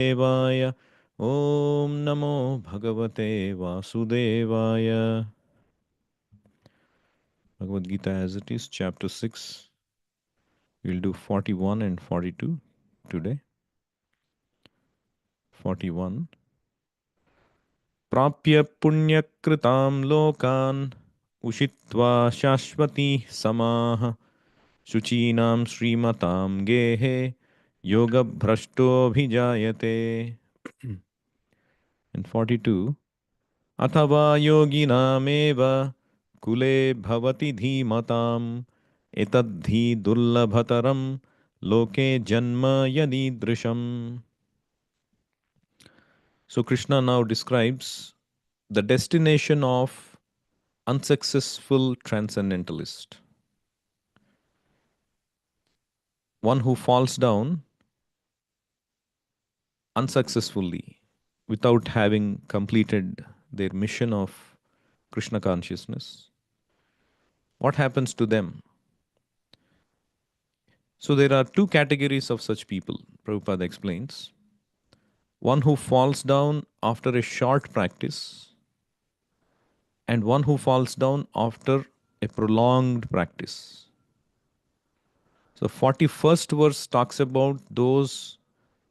Devaya. Om Namo Bhagavate Vasudevaya. Bhagavad Gita as it is, chapter 6. We'll do 41 and 42 today. 41. Prapya punyakritam lokan ushitva shashvati samaha shuchinam srimatam gehe yoga bhrashto bhijayate. And 42. Athava yoginameva kule bhavati dhimatam etadhi dullabhataram loke janma yadidrisham. So Krishna now describes the destination of unsuccessful transcendentalist, one who falls down unsuccessfully without having completed their mission of Krishna consciousness. What happens to them? So there are two categories of such people, Prabhupada explains. One who falls down after a short practice, and one who falls down after a prolonged practice. So 41st verse talks about those,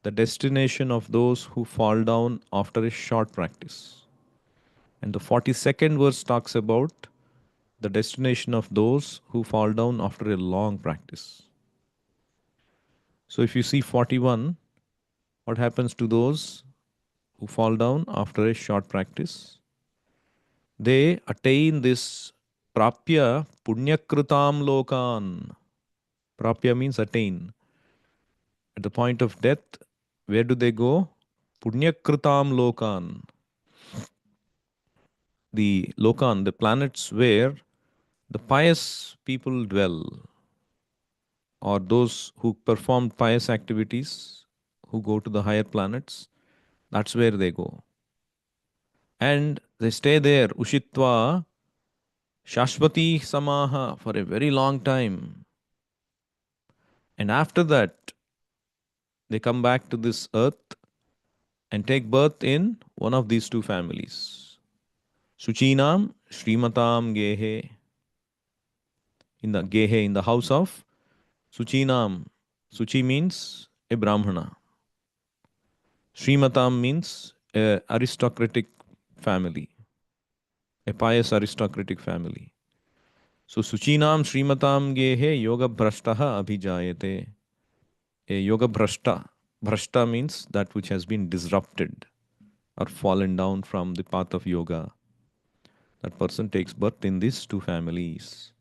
the destination of those who fall down after a short practice. And the 42nd verse talks about the destination of those who fall down after a long practice. So if you see 41, what happens to those who fall down after a short practice? They attain this prapya punyakrutam lokan. Prapya means attain. At the point of death, where do they go? Punyakrutam lokan. The lokan, the planets where the pious people dwell, or those who perform pious activities, who go to the higher planets, that's where they go. And they stay there, Ushitva, Shashvati Samaha, for a very long time. And after that, they come back to this earth and take birth in one of these two families. Suchinam, Srimatam Gehe. In the Gehe, in the house of Suchinam. Suchi means a Brahmana. Srimatam means a aristocratic family, a pious aristocratic family. So Suchinam Srimatam Gehe Yoga Bhrashtaha Abhijayate. A Yoga Bhrashta. Bhrashta means that which has been disrupted or fallen down from the path of yoga. That person takes birth in these two families.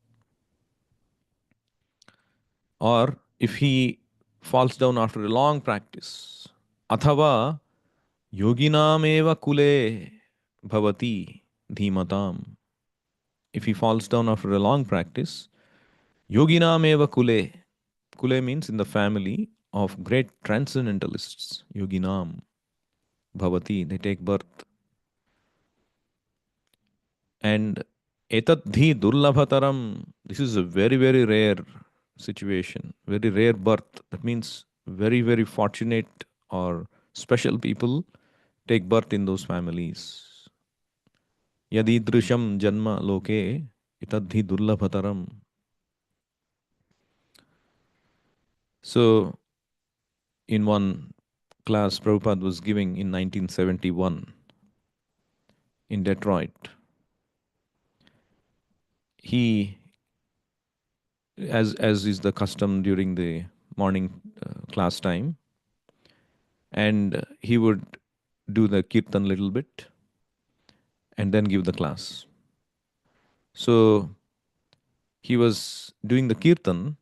Or if he falls down after a long practice, athava yoginam eva kule bhavati dhimatam. If he falls down after a long practice, yoginam eva kule. Kule means in the family of great transcendentalists. Yoginam bhavati, they take birth. And etadhi durlabhataram, this is a very, very rare situation, very rare birth. That means very, very fortunate or special people take birth in those families. Yadidrisham janma loke etadhi durlabhataram. So, in one class Prabhupada was giving in 1971 in Detroit, he, as is the custom during the morning class time, and he would do the kirtan a little bit and then give the class. So he was doing the kirtan,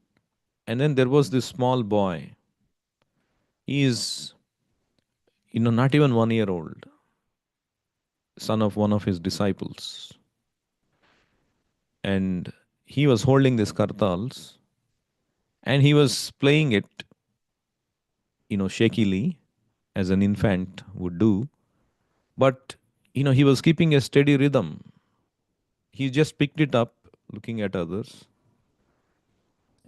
and then there was this small boy. He is, not even 1 year old, son of one of his disciples. And he was holding this kartals and he was playing it, shakily, as an infant would do. But, he was keeping a steady rhythm. He just picked it up, looking at others.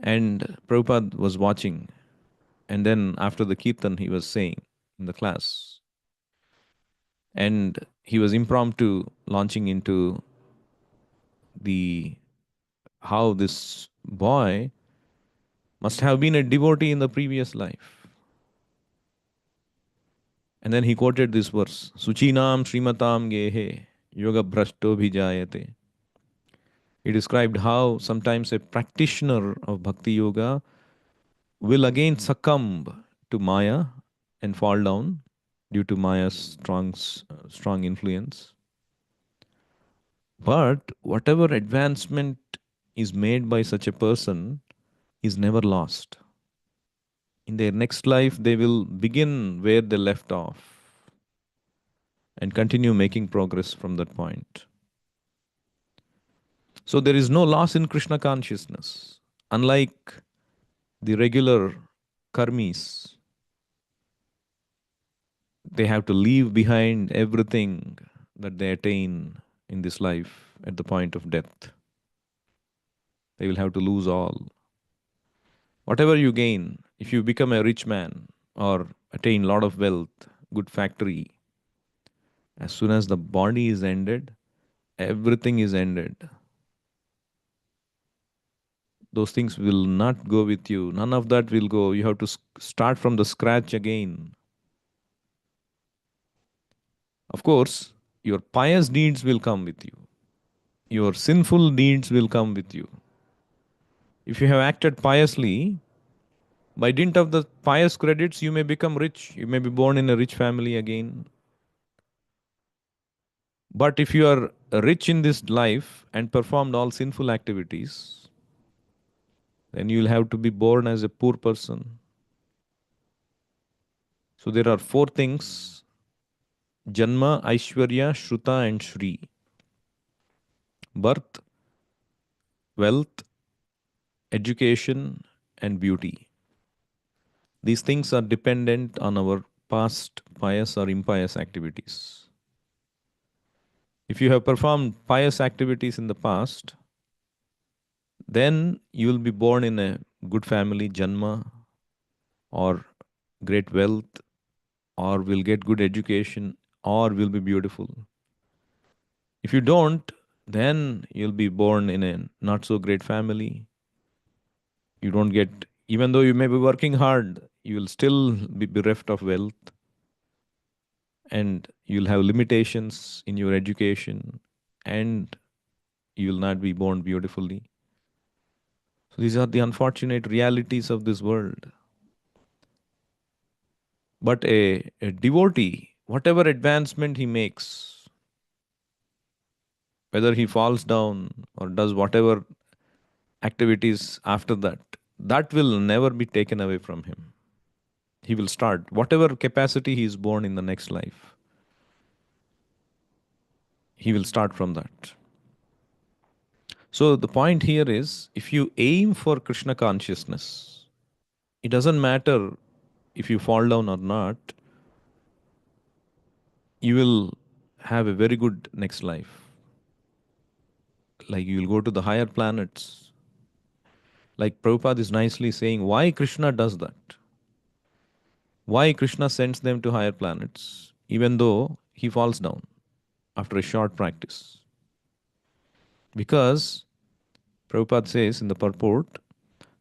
And Prabhupada was watching. And then after the kirtan, he was saying, in the class. And he was impromptu launching into the how this boy must have been a devotee in the previous life. And then he quoted this verse, Suchinam Srimatam Gehe Yoga Brashto Bhijayate. He described how sometimes a practitioner of Bhakti Yoga will again succumb to Maya and fall down due to Maya's strong influence. But whatever advancement is made by such a person is never lost. In their next life, they will begin where they left off and continue making progress from that point. So there is no loss in Krishna consciousness. Unlike the regular karmis, they have to leave behind everything that they attain in this life at the point of death. They will have to lose all. Whatever you gain, if you become a rich man or attain a lot of wealth, good factory, as soon as the body is ended, everything is ended. Those things will not go with you. None of that will go. You have to start from the scratch again. Of course, your pious deeds will come with you. Your sinful deeds will come with you. If you have acted piously, by dint of the pious credits, you may become rich. You may be born in a rich family again. But if you are rich in this life and performed all sinful activities, then you will have to be born as a poor person. So there are four things: Janma, Aishwarya, Shruta, and Shri. Birth, wealth, education, and beauty. These things are dependent on our past pious or impious activities. If you have performed pious activities in the past, then you will be born in a good family, Janma, or great wealth, or will get good education, or will be beautiful. If you don't, then you'll be born in a not so great family. You don't get, even though you may be working hard, you will still be bereft of wealth, and you'll have limitations in your education, and you will not be born beautifully. So these are the unfortunate realities of this world. But a devotee, whatever advancement he makes, whether he falls down or does whatever activities after that, that will never be taken away from him. He will start whatever capacity he is born in the next life. He will start from that. So the point here is, if you aim for Krishna consciousness, it doesn't matter if you fall down or not, you will have a very good next life. Like you will go to the higher planets. Like Prabhupada is nicely saying, why Krishna does that? Why Krishna sends them to higher planets, even though he falls down after a short practice? Because Prabhupada says in the purport,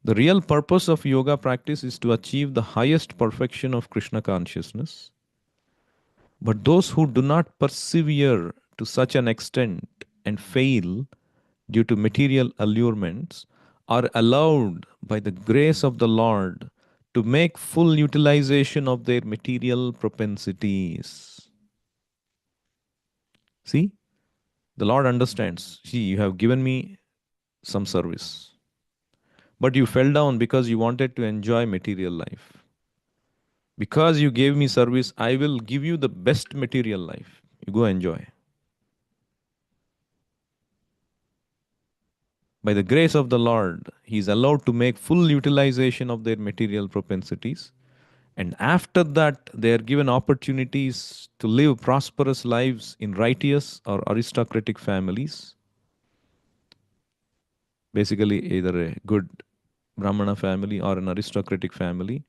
the real purpose of yoga practice is to achieve the highest perfection of Krishna consciousness. But those who do not persevere to such an extent and fail due to material allurements are allowed by the grace of the Lord to make full utilization of their material propensities. See, the Lord understands. See, you have given me some service, but you fell down because you wanted to enjoy material life. Because you gave me service, I will give you the best material life. You go enjoy. By the grace of the Lord, He is allowed to make full utilization of their material propensities. And after that, they are given opportunities to live prosperous lives in righteous or aristocratic families. Basically, either a good Brahmana family or an aristocratic family.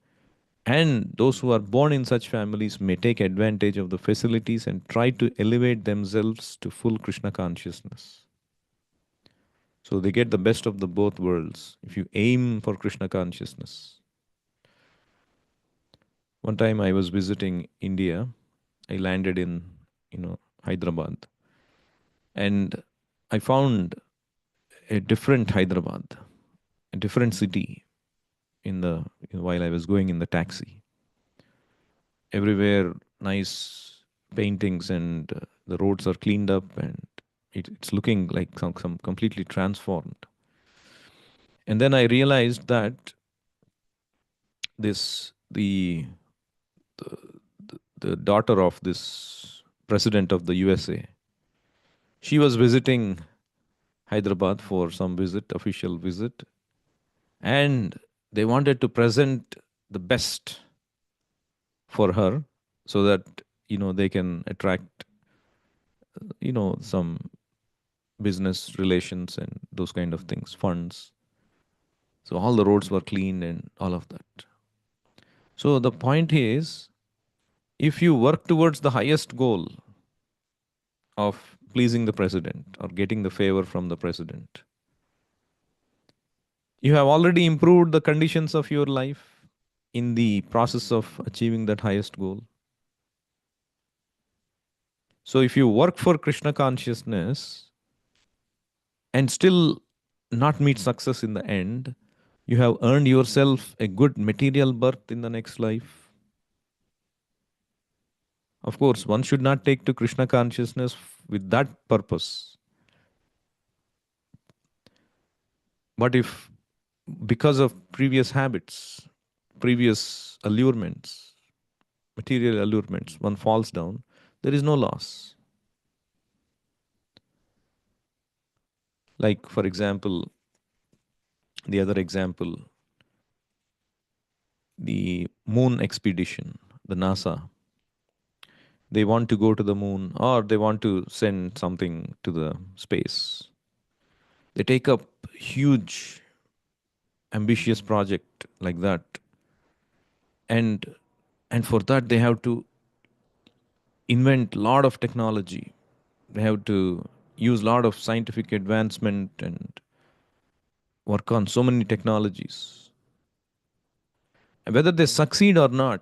And those who are born in such families may take advantage of the facilities and try to elevate themselves to full Krishna consciousness. So they get the best of the both worlds if you aim for Krishna consciousness. One time I was visiting India. I landed in, Hyderabad, and I found a different Hyderabad, a different city while I was going in the taxi. Everywhere nice paintings, and the roads are cleaned up, and it's looking like some completely transformed. And then I realized that this the daughter of this president of the USA, she was visiting Hyderabad for some official visit, and they wanted to present the best for her so that they can attract some business relations and those kind of things, funds. So all the roads were clean and all of that. So the point is, if you work towards the highest goal of pleasing the president or getting the favor from the president, you have already improved the conditions of your life in the process of achieving that highest goal. So if you work for Krishna consciousness and still not meet success in the end, you have earned yourself a good material birth in the next life. Of course, one should not take to Krishna consciousness with that purpose. But if because of previous habits, previous allurements, material allurements, one falls down, there is no loss. Like, for example, the other example, the moon expedition, the NASA. They want to go to the moon or they want to send something to the space. They take up huge, ambitious project like that. And for that they have to invent a lot of technology. They have to use a lot of scientific advancement and work on so many technologies. And whether they succeed or not,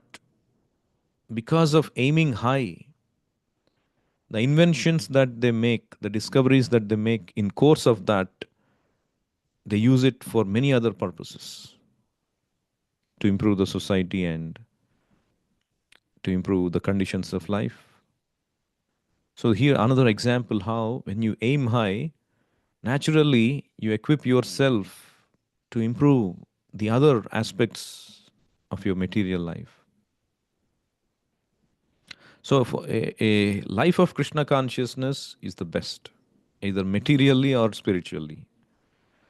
because of aiming high, the inventions that they make, the discoveries that they make in course of that, they use it for many other purposes to improve the society and to improve the conditions of life. So here another example how when you aim high, naturally you equip yourself to improve the other aspects of your material life. So for a life of Krishna consciousness is the best, either materially or spiritually.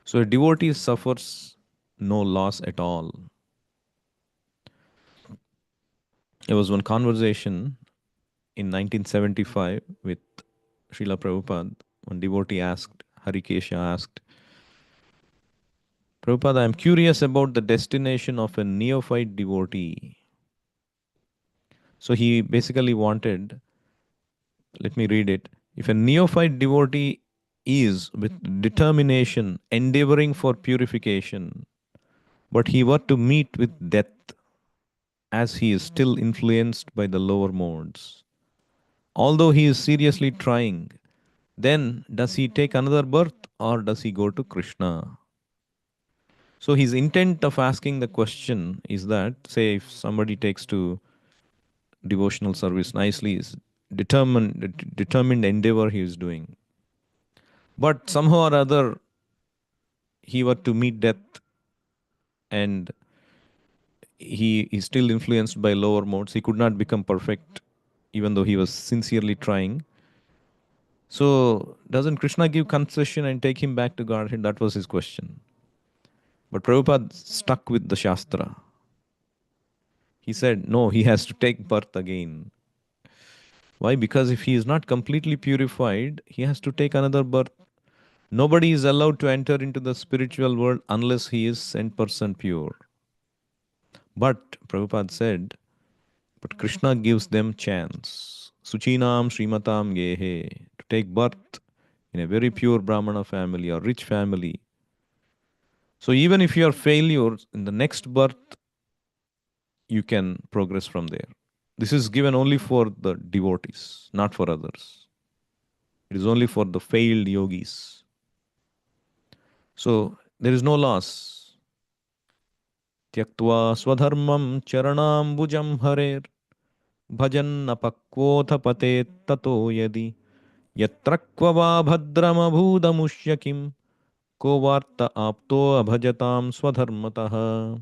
So a devotee suffers no loss at all. There was one conversation in 1975 with Srila Prabhupada. One devotee asked, Harikesha asked, Prabhupada, I am curious about the destination of a neophyte devotee. So he basically wanted, let me read it. If a neophyte devotee is with determination endeavoring for purification, but he were to meet with death as he is still influenced by the lower modes, although he is seriously trying, then does he take another birth or does he go to Krishna? So his intent of asking the question is that, say, if somebody takes to devotional service nicely, is determined endeavor he is doing, but somehow or other he were to meet death and he is still influenced by lower modes. He could not become perfect even though he was sincerely trying. So doesn't Krishna give concession and take him back to Godhead? That was his question. But Prabhupada stuck with the Shastra. He said, no, he has to take birth again. Why? Because if he is not completely purified, he has to take another birth. Nobody is allowed to enter into the spiritual world unless he is 100% pure. But Prabhupada said, but Krishna gives them chance. Suchinam Srimatam Gehe, to take birth in a very pure Brahmana family or rich family. So even if you are failure, in the next birth, you can progress from there. This is given only for the devotees, not for others. It is only for the failed yogis. So there is no loss. Tyaktva swadharmam charanambujam harer bhajan apakvotha pate tato yadi yatra kvava bhadramabhudamushyakim ko varta apto abhajatam swadharmatah.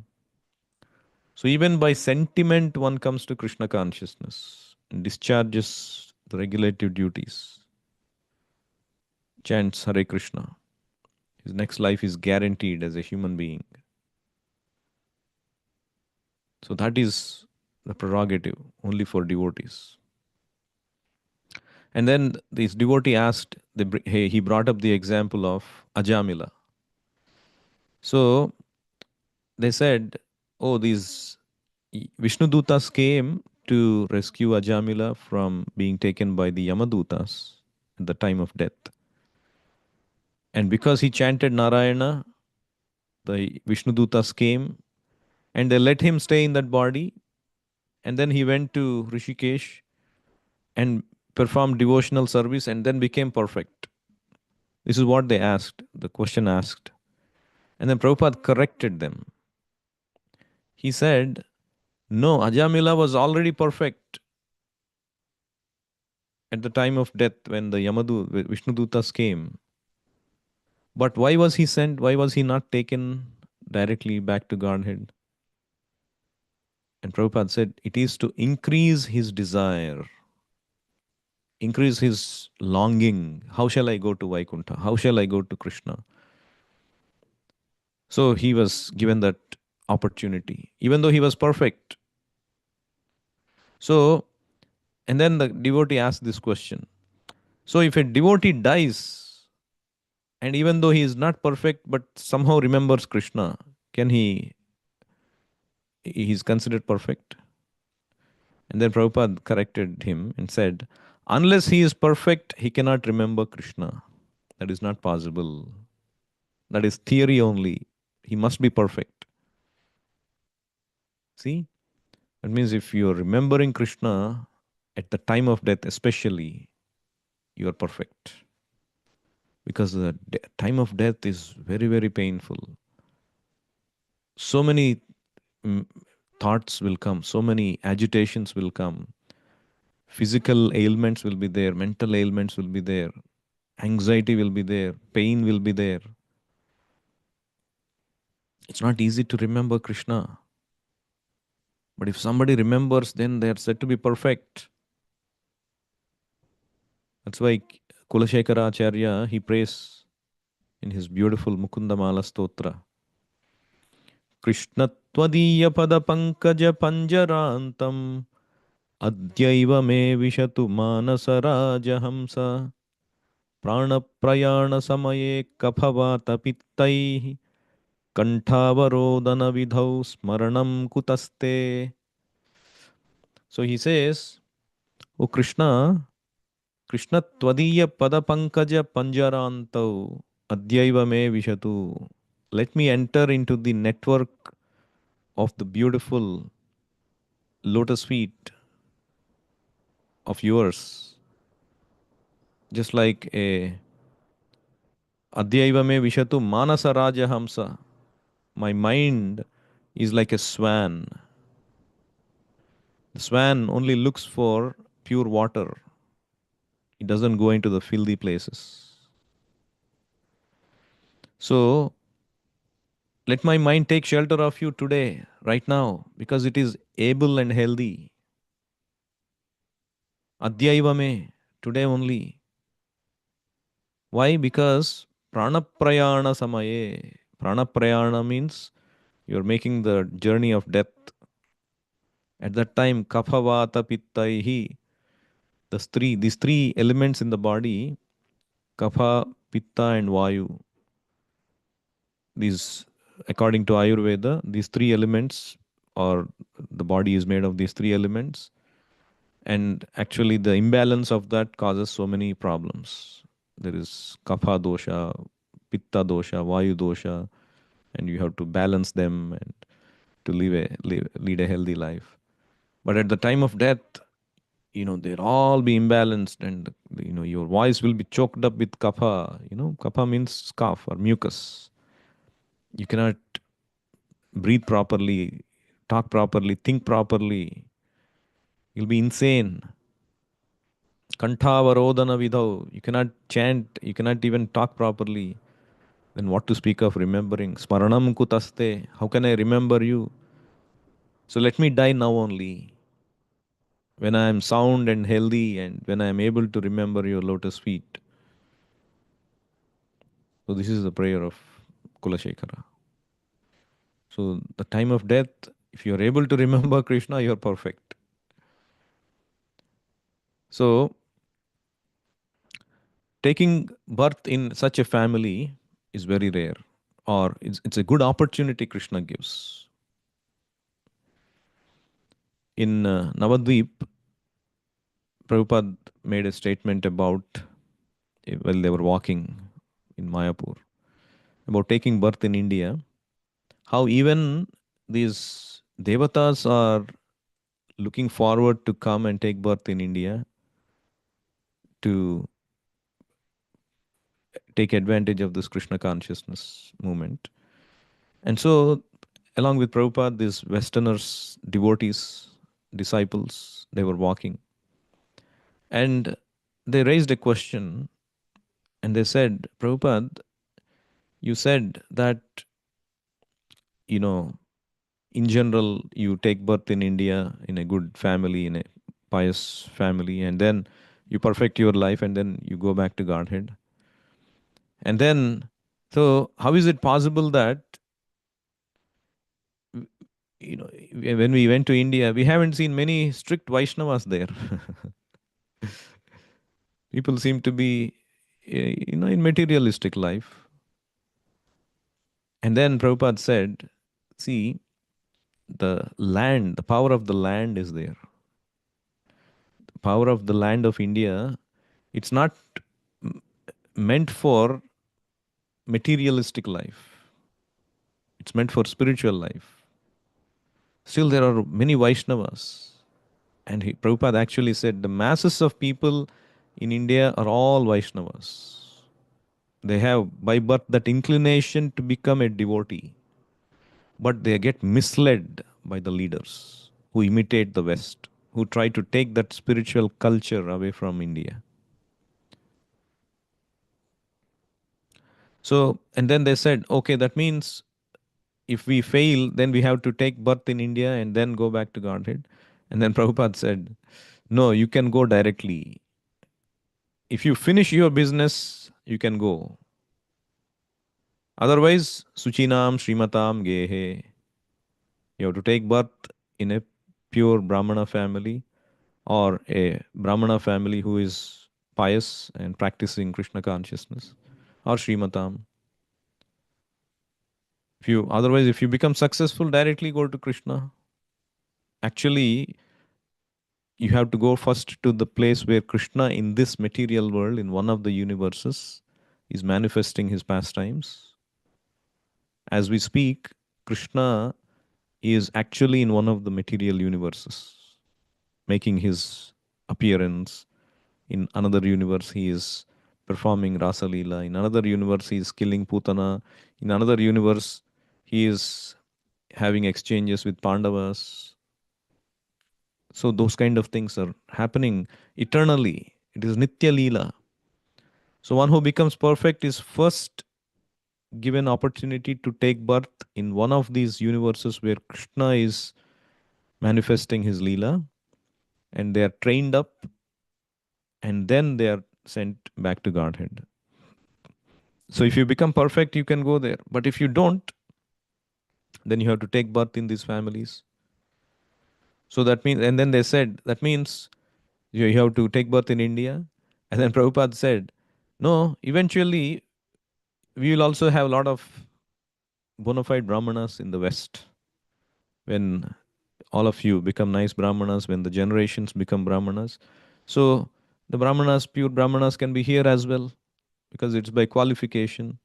So even by sentiment one comes to Krishna consciousness and discharges the regulative duties, chants Hare Krishna. His next life is guaranteed as a human being. So that is the prerogative only for devotees. And then this devotee asked, he brought up the example of Ajamila. So they said, oh, these Vishnudutas came to rescue Ajamila from being taken by the Yamadutas at the time of death. And because he chanted Narayana, the Vishnudutas came and they let him stay in that body. And then he went to Rishikesh and performed devotional service and then became perfect. This is what they asked, the question asked. And then Prabhupada corrected them. He said, no, Ajamila was already perfect at the time of death when the Vishnudutas came. But why was he sent? Why was he not taken directly back to Godhead? And Prabhupada said, it is to increase his desire, increase his longing. How shall I go to Vaikuntha? How shall I go to Krishna? So he was given that opportunity, even though he was perfect. So, and then the devotee asked this question. So if a devotee dies, and even though he is not perfect, but somehow remembers Krishna, can he is considered perfect? And then Prabhupada corrected him and said, unless he is perfect, he cannot remember Krishna. That is not possible. That is theory only. He must be perfect. See? That means if you are remembering Krishna at the time of death, especially, you are perfect. Because the time of death is very, very painful. So many thoughts will come, so many agitations will come. Physical ailments will be there, mental ailments will be there, anxiety will be there, pain will be there. It's not easy to remember Krishna. But if somebody remembers, then they are said to be perfect. That's why Kulashekara Acharya, he prays in his beautiful Mukundamala Stotra. Krishna Tvadiya Pada Pankaja Panjarantam Adyaiva me Vishatu Manasaraja Hamsa Prana Prayana Samaye Kaphavata Pittai Kantavarodana Vidhau Smaranam Kutaste. So he says, O Krishna, Krishna Tvadiya Pada Pankaja Panjarantau Adyaiva me Vishatu. Let me enter into the network of the beautiful lotus feet of yours. Just like a Adyaiva me Vishatu Manasa Raja Hamsa. My mind is like a swan. The swan only looks for pure water. It doesn't go into the filthy places. So, let my mind take shelter of you today, right now, because it is able and healthy. Adyaiva me, today only. Why? Because pranaprayana samaye. Pranaprayana means you're making the journey of death. At that time, kapha vata pittaihi, these three elements in the body, kapha, pitta, and vayu. These, according to Ayurveda, these three elements or the body is made of these three elements. And actually, the imbalance of that causes so many problems. There is kapha dosha, pitta dosha, vayu dosha, and you have to balance them and to lead a healthy life. But at the time of death, they'll all be imbalanced, and your voice will be choked up with kapha. Kapha means cough or mucus. You cannot breathe properly, talk properly, think properly. You'll be insane. Kantavarodana vidhau. You cannot chant, you cannot even talk properly. Then what to speak of remembering? Smaranam kutaste. How can I remember you? So let me die now only. When I am sound and healthy and when I am able to remember your lotus feet. So this is the prayer of Kulashekara. So the time of death, if you are able to remember Krishna, you are perfect. So taking birth in such a family is very rare, or it's a good opportunity Krishna gives. In Navadvip, Prabhupada made a statement about, while they were walking in Mayapur, about taking birth in India, how even these devatas are looking forward to come and take birth in India to take advantage of this Krishna consciousness movement. And so, along with Prabhupada, these Westerners, devotees, disciples, they were walking. And they raised a question and they said, Prabhupada, you said that, you know, in general, you take birth in India in a good family, in a pious family, and then you perfect your life and then you go back to Godhead. And then, so how is it possible that, when we went to India, we haven't seen many strict Vaishnavas there. People seem to be, in materialistic life. And then Prabhupada said, see, the land, the power of the land is there. The power of the land of India, it's not meant for materialistic life. It's meant for spiritual life. Still, there are many Vaishnavas. And Prabhupada actually said the masses of people in India are all Vaishnavas. They have by birth that inclination to become a devotee, but they get misled by the leaders who imitate the West, who try to take that spiritual culture away from India. So, and then they said, okay, that means if we fail, then we have to take birth in India and then go back to Godhead. And then Prabhupada said, no, you can go directly. If you finish your business, you can go. Otherwise, Suchinam Srimatam Gehe. You have to take birth in a pure Brahmana family or a Brahmana family who is pious and practicing Krishna consciousness, or Srimatam. If you become successful, directly go to Krishna. Actually, you have to go first to the place where Krishna in this material world, in one of the universes, is manifesting his pastimes. As we speak, Krishna is actually in one of the material universes, making his appearance. In another universe, he is performing Rasa Leela. In another universe, he is killing Putana. In another universe, he is having exchanges with Pandavas. So those kind of things are happening eternally. It is Nitya Leela. So one who becomes perfect is first given opportunity to take birth in one of these universes where Krishna is manifesting his Leela, and they are trained up, and then they are sent back to Godhead. So if you become perfect, you can go there. But if you don't, then you have to take birth in these families. So that means, and then they said, that means you have to take birth in India. And then Prabhupada said, no, eventually we will also have a lot of bona fide Brahmanas in the West when all of you become nice Brahmanas when the generations become Brahmanas. So the Brahmanas, pure Brahmanas, can be here as well because it's by qualification.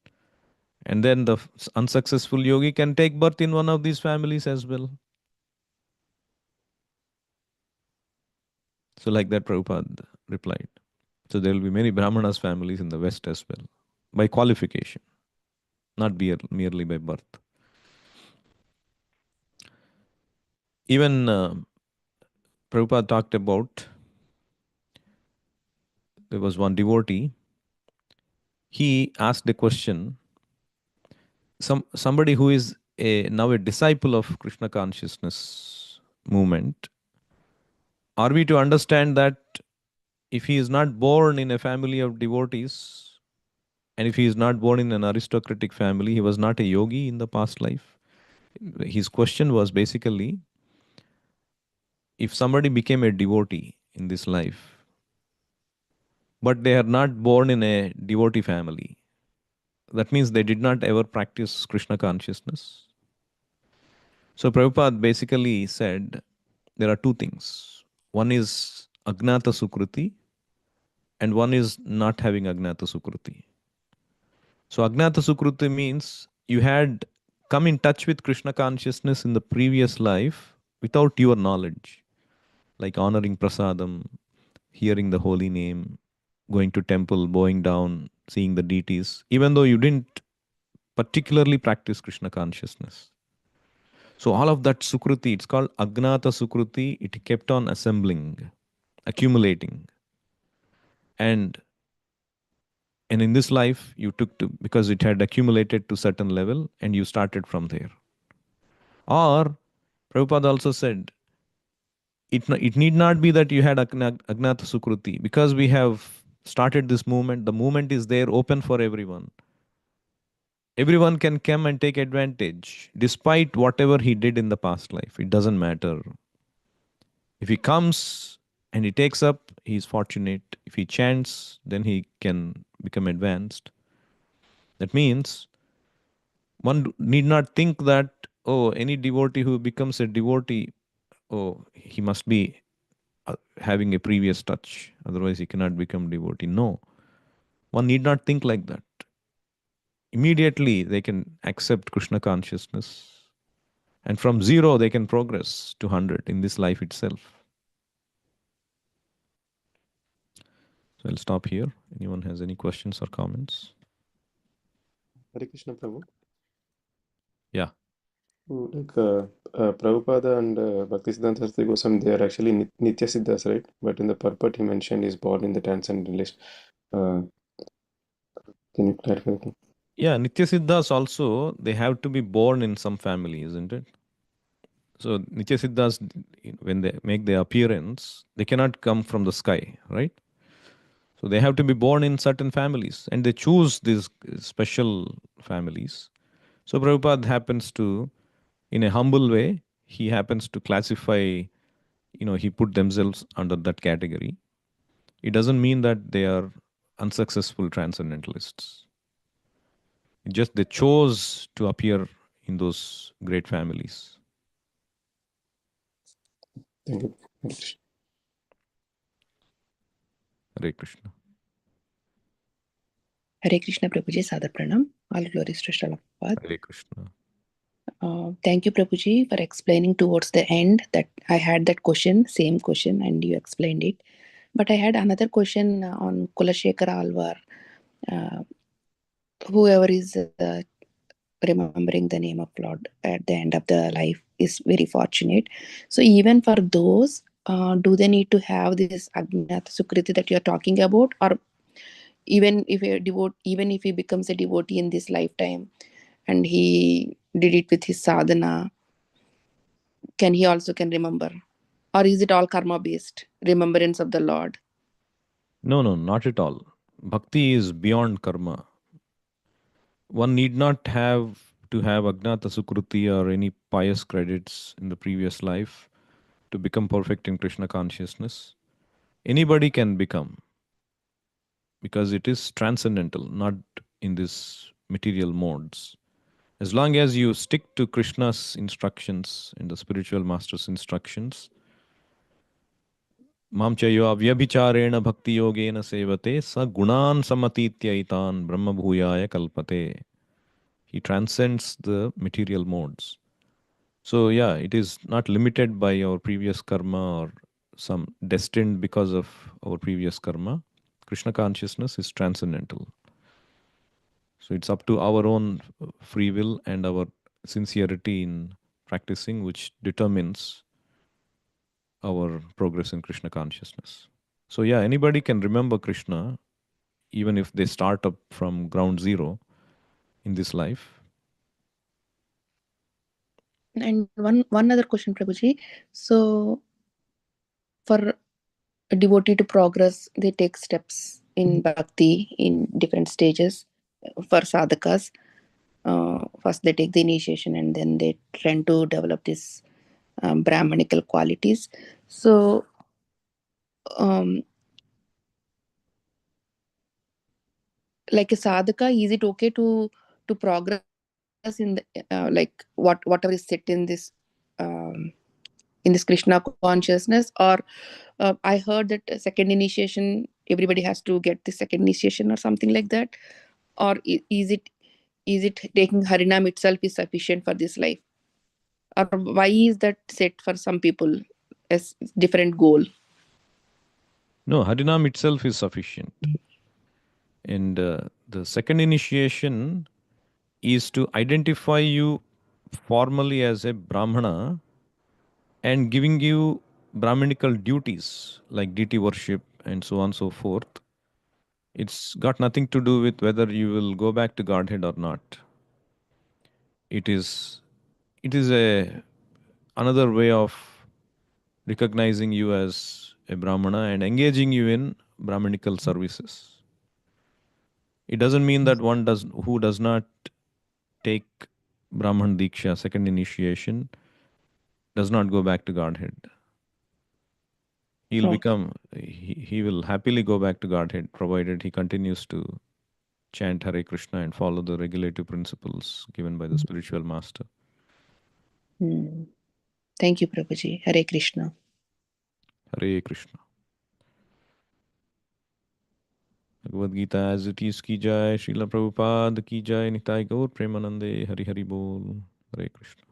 And then the unsuccessful yogi can take birth in one of these families as well. So, like that, Prabhupada replied. So, there will be many Brahmanas families in the West as well by qualification, not merely by birth. Even Prabhupada talked about there was one devotee. He asked a question. Somebody who is now a disciple of Krishna consciousness movement. Are we to understand that if he is not born in a family of devotees, and if he is not born in an aristocratic family, he was not a yogi in the past life? His question was basically, if somebody became a devotee in this life, but they are not born in a devotee family, that means they did not ever practice Krishna consciousness. So Prabhupada basically said there are two things. One is Agnata Sukruti, and one is not having Agnata Sukruti. So Agnata Sukruti means you had come in touch with Krishna consciousness in the previous life without your knowledge, like honoring prasadam, hearing the holy name, going to temple, bowing down, seeing the deities, even though you didn't particularly practice Krishna consciousness. So all of that Sukruti, it's called Agnata Sukruti, it kept on assembling, accumulating. And and in this life you took to, because it had accumulated to certain level and you started from there. Or Prabhupada also said it need not be that you had Agnata Sukruti, because we have started this movement. The movement is there, open for everyone. Everyone can come and take advantage despite whatever he did in the past life. It doesn't matter. If he comes and he takes up, he is fortunate. If he chants, then he can become advanced. That means one need not think that, oh, any devotee who becomes a devotee, oh, he must be having a previous touch, otherwise he cannot become devotee. No, one need not think like that. Immediately they can accept Krishna consciousness, and from zero they can progress to 100 in this life itself. So I'll stop here. Anyone has any questions or comments? Hare Krishna Prabhu. Yeah. Like Prabhupada and Bhaktisiddhanta Saraswati Goswami, they are actually Nitya Siddhas, right? But in the purport he mentioned is born in the transcendentalist. Uh, can you clarify that? Yeah, Nitya Siddhas also, they have to be born in some family, isn't it? So Nitya Siddhas, when they make their appearance, they cannot come from the sky, right? So they have to be born in certain families, and they choose these special families. So Prabhupada happens to, in a humble way, he happens to classify, he put themselves under that category. It doesn't mean that they are unsuccessful transcendentalists. It just they chose to appear in those great families. Thank you. Hare Krishna. Hare Krishna. Hare Krishna Prabhuji, Sadar Pranam. All glories to Srila Prabhupada. Hare Krishna. Thank you, Prabhuji, for explaining towards the end that I had that question, same question, and you explained it. But I had another question on Kulashekara Alvar. Whoever is remembering the name of Lord at the end of the life is very fortunate. So even for those, do they need to have this Agnata Sukriti that you're talking about? Or even if even if he becomes a devotee in this lifetime and he did it with his sadhana, can he also can remember? Or is it all karma based remembrance of the Lord? No, not at all. Bhakti is beyond karma. One need not have to have Agnata Sukruti or any pious credits in the previous life to become perfect in Krishna consciousness. Anybody can become, because it is transcendental, not in these material modes. As long as you stick to Krishna's instructions and the spiritual master's instructions, Mam chayo avyabhicharena bhakti yogena sevate sa gunan samatitya brahma bhuyaya kalpate. He transcends the material modes. So yeah, it is not limited by our previous karma or some destined because of our previous karma. Krishna consciousness is transcendental. So it's up to our own free will and our sincerity in practicing, which determines our progress in Krishna consciousness. So yeah, anybody can remember Krishna even if they start up from ground zero in this life. And one other question, Prabhuji. So for a devotee to progress, they take steps in bhakti in different stages. For sadhakas, first they take the initiation and then they tend to develop this brahmanical qualities. So um, like a sadhaka, is it okay to progress in the, whatever is set um, in this Krishna consciousness? Or I heard that second initiation, everybody has to get the second initiation or something like that. Or is it taking Harinam itself is sufficient for this life? Or why is that set for some people as different goal? No, Harinam itself is sufficient. And the second initiation is to identify you formally as a Brahmana and giving you Brahminical duties like deity worship and so on and so forth. It's got nothing to do with whether you will go back to Godhead or not. It is a another way of recognizing you as a Brahmana and engaging you in Brahminical services. It doesn't mean that one who does not take Brahman Diksha, second initiation, does not go back to Godhead. Okay. He will happily go back to Godhead provided he continues to chant Hare Krishna and follow the regulative principles given by the spiritual master. Hmm. Thank you, Prabhuji. Hare Krishna. Hare Krishna. Bhagavad Gita as it is ki jai, Srila Prabhupada ki jai, Nitai Gaur Premanande, Hari Hari Bol, Hare Krishna.